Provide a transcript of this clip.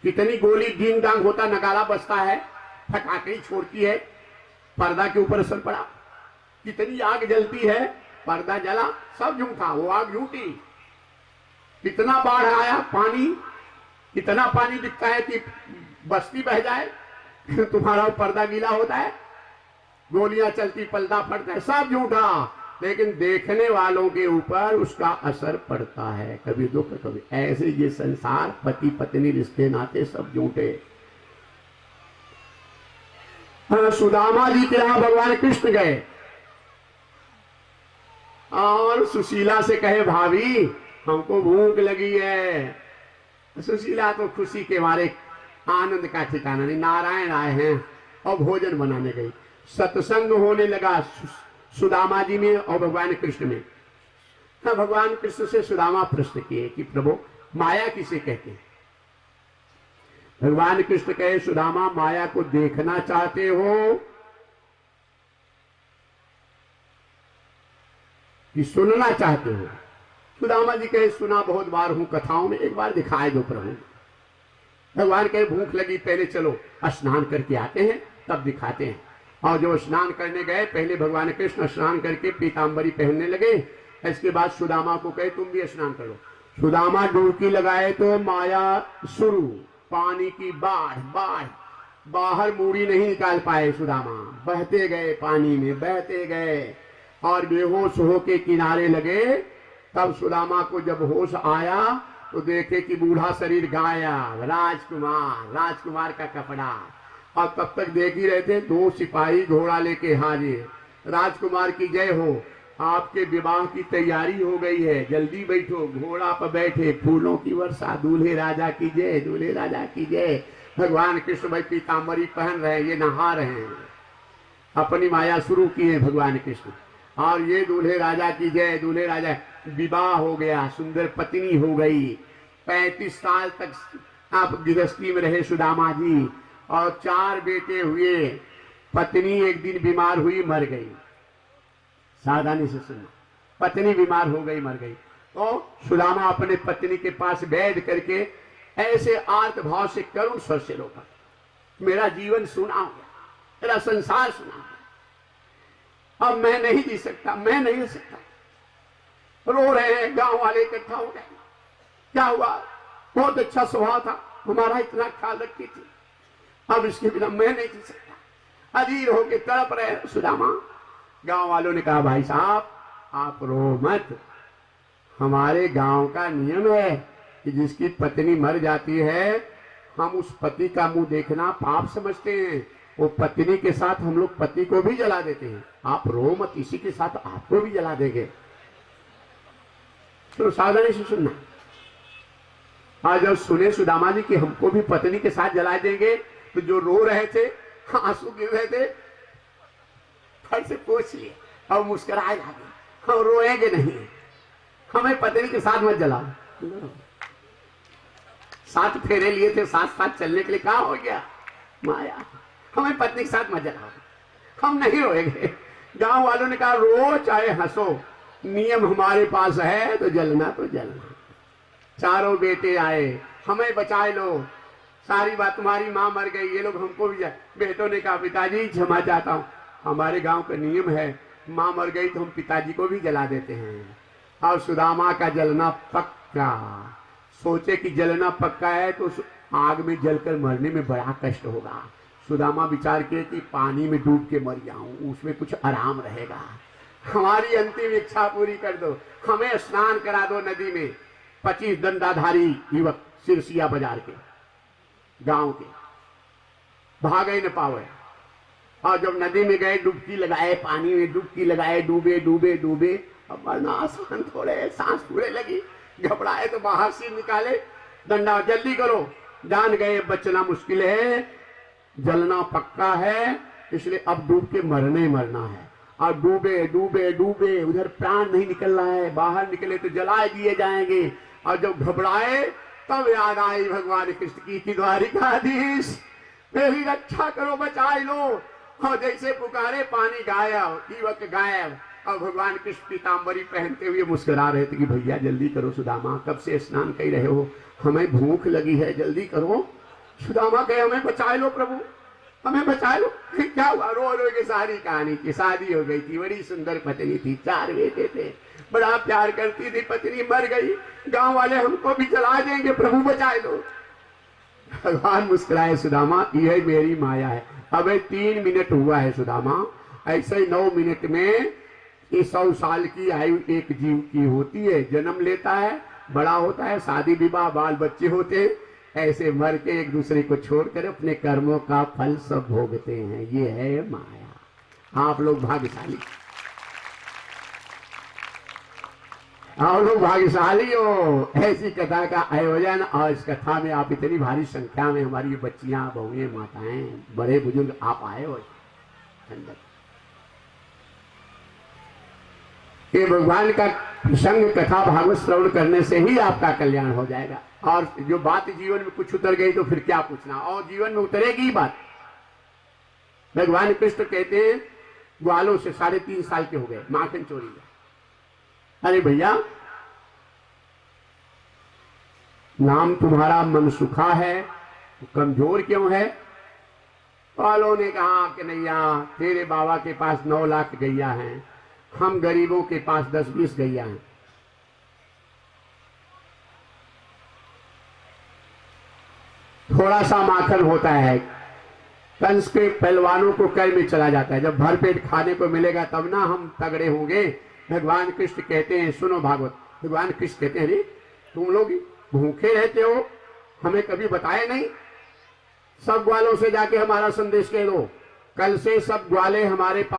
कितनी गोली डींग डांग होता, नगाड़ा बजता है, फटाके छोड़ती है, पर्दा के ऊपर असर पड़ा। कितनी आग जलती है, पर्दा जला, सब झूठा, वो आग झूठी। कितना बाढ़ आया, पानी, इतना पानी दिखता है कि बस्ती बह जाए, तुम्हारा पर्दा गीला होता है, गोलियां चलती, पर्दा फटता है, सब झूठा। लेकिन देखने वालों के ऊपर उसका असर पड़ता है, कभी दुख कभी। ऐसे ये संसार, पति पत्नी, रिश्ते नाते सब झूठे। सुदामा जी के यहां भगवान कृष्ण गए और सुशीला से कहे, भाभी हमको भूख लगी है। सुशीला तो खुशी के मारे आनंद का ठिकाना नहीं, नारायण आए हैं और भोजन बनाने गई। सत्संग होने लगा सुदामा जी में और भगवान कृष्ण में। भगवान कृष्ण से सुदामा प्रश्न किए कि प्रभु माया किसे कहते हैं? भगवान कृष्ण कहे, सुदामा माया को देखना चाहते हो कि सुनना चाहते हो? सुदामा जी कहे, सुना बहुत बार हूं कथाओं में, एक बार दिखाए दो प्रभु। भगवान कहे, भूख लगी, पहले चलो स्नान करके आते हैं, तब दिखाते हैं। और जब स्नान करने गए, पहले भगवान कृष्ण स्नान करके पीतांबरी पहनने लगे। इसके बाद सुदामा को कहे, तुम भी स्नान करो। सुदामा डुबकी लगाए तो माया शुरू, पानी की बाढ़, बाहर मूड़ी नहीं निकाल पाए सुदामा, बहते गए पानी में, बहते गए और बेहोश होके किनारे लगे। तब सुदामा को जब होश आया तो देखे कि बूढ़ा शरीर गायब, राजकुमार का कपड़ा। और तब तक देख ही रहे थे, 2 सिपाही घोड़ा लेके हाजिर। राजकुमार की जय हो, आपके विवाह की तैयारी हो गई है, जल्दी बैठो। घोड़ा पर बैठे, फूलों की वर्षा, दूल्हे राजा की जय, दूल्हे राजा की जय। भगवान कृष्ण भाई पीतांबरी पहन रहे हैं, ये नहा रहे हैं, अपनी माया शुरू की है भगवान कृष्ण। और ये दूल्हे राजा की जय, दूल्हे राजा। विवाह हो गया, सुंदर पत्नी हो गई। 35 साल तक आप गृहस्थी में रहे सुदामा जी और 4 बेटे हुए। पत्नी एक दिन बीमार हुई, मर गई। सावधानी से सुनना, पत्नी बीमार हो गई, मर गई। तो सुदामा अपने पत्नी के पास बैठ करके ऐसे आर्त भाव से करुण स्वर से रोका, मेरा जीवन सुना हो गया, मेरा संसार सुना हो गया, अब मैं नहीं जी सकता, मैं नहीं रह सकता। रो रहे हैं, गांव वाले इकट्ठा हो गए। क्या हुआ? बहुत अच्छा स्वभाव था हमारा, इतना ख्याल रखती थी, अब इसके बिना मैं नहीं जी सकता। अधीर होके तड़प रहे सुदामा। गांव वालों ने कहा, भाई साहब आप रो मत, हमारे गांव का नियम है कि जिसकी पत्नी मर जाती है, हम उस पति का मुंह देखना पाप समझते हैं। वो पत्नी के साथ हम लोग पति को भी जला देते हैं। आप रो मत, इसी के साथ आपको भी जला देंगे। तो सावधानी से सुनना। आज जब सुने सुदामा जी कि हमको भी पत्नी के साथ जला देंगे, तो जो रो रहे थे, आंसू गिर रहे थे, फट से पूछ लिए और मुस्कुराए लगे, हम रोएंगे नहीं, हमें पत्नी के साथ मत जलाओ। 7 फेरे लिए थे, साथ चलने के लिए, कहा हो गया माया, हमें पत्नी के साथ मत जलाओ, हम नहीं रोएंगे। गांव वालों ने कहा, रो चाहे हंसो, नियम हमारे पास है, तो जलना तो जलना। चारों बेटे आए, हमें बचाए लो, सारी बात, तुम्हारी माँ मर गई, ये लोग हमको भी बेटों ने कहा, पिताजी क्षमा चाहता हूँ, हमारे गांव का नियम है, माँ मर गई तो हम पिताजी को भी जला देते हैं। और सुदामा का जलना पक्का, सोचे कि जलना पक्का है तो आग में जलकर मरने में बड़ा कष्ट होगा। सुदामा विचार किए कि पानी में डूब के मर जाऊं, उसमें कुछ आराम रहेगा। हमारी अंतिम इच्छा पूरी कर दो, हमें स्नान करा दो नदी में। 25 दंडाधारी युवक सिरसिया बाजार के गांव के भागे न पावे, और जब नदी में गए डुबकी लगाए, पानी में डुबकी लगाए, डूबे डूबे डूबे। अब मरना आसान थोड़े, सांस फूले लगी, घबराए तो बाहर से निकाले, डंडा जल्दी करो, जान गए बचना मुश्किल है, जलना पक्का है, इसलिए अब डूब के मरने मरना है। और डूबे डूबे डूबे, उधर प्राण नहीं निकल रहा है, बाहर निकले तो जलाए दिए जाएंगे। और जब घबराए तब याद आई भगवान कृष्ण की द्वारिकाधीश, मेरी रक्षा करो, बचाए लो। और जैसे पुकारे, पानी गायब, युवक गायब। और भगवान कृष्ण पीतांबरी पहनते हुए मुस्कुरा रहे थे कि भैया जल्दी करो सुदामा, कब से स्नान कर रहे हो, हमें भूख लगी है, जल्दी करो। सुदामा कहे हमें बचा लो प्रभु, हमें बचा लो। क्या हुआ? रो रो के सारी कहानी की। शादी हो गई थी, बड़ी सुंदर पत्नी थी, 4 बेटे थे, बड़ा प्यार करती थी, पत्नी मर गई, गांव वाले हमको भी जला देंगे, प्रभु बचा लो। भगवान मुस्कुराए, सुदामा यह मेरी माया है। अब 3 मिनट हुआ है सुदामा, ऐसे ही 9 मिनट में 100 साल की आयु एक जीव की होती है। जन्म लेता है, बड़ा होता है, शादी विवाह, बाल बच्चे होते हैं, ऐसे मर के एक दूसरे को छोड़कर अपने कर्मों का फल सब भोगते हैं। ये है माया। आप लोग भाग्यशाली, आप लोग भाग्यशाली हो। ऐसी कथा का आयोजन, और इस कथा में आप इतनी भारी संख्या में, हमारी बच्चियां, बहुएं, माताएं, बड़े बुजुर्ग आप आए हो। ये भगवान का प्रसंग, कथा, भागवत श्रवण करने से ही आपका कल्याण हो जाएगा। और जो बात जीवन में कुछ उतर गई तो फिर क्या पूछना, और जीवन में उतरेगी ही बात। भगवान कृष्ण कहते हैं ग्वालों से 3.5 साल के हो गए, माखन चोरी गया। अरे भैया, नाम तुम्हारा मनसुखा है, तो कमजोर क्यों है? ग्वालों ने कहा कि नैया, तेरे बाबा के पास 9 लाख गैया हैं, हम गरीबों के पास 10-20 गैया हैं। थोड़ा सा माखन होता है, कंस के पहलवानों को कर में चला जाता है। जब भरपेट खाने को मिलेगा तब ना हम तगड़े होंगे। भगवान कृष्ण कहते हैं, सुनो भागवत, भगवान कृष्ण कहते हैं, अरे तुम लोग भूखे रहते हो, हमें कभी बताए नहीं? सब ग्वालों से जाके हमारा संदेश कह दो, कल से सब ग्वाले हमारे पास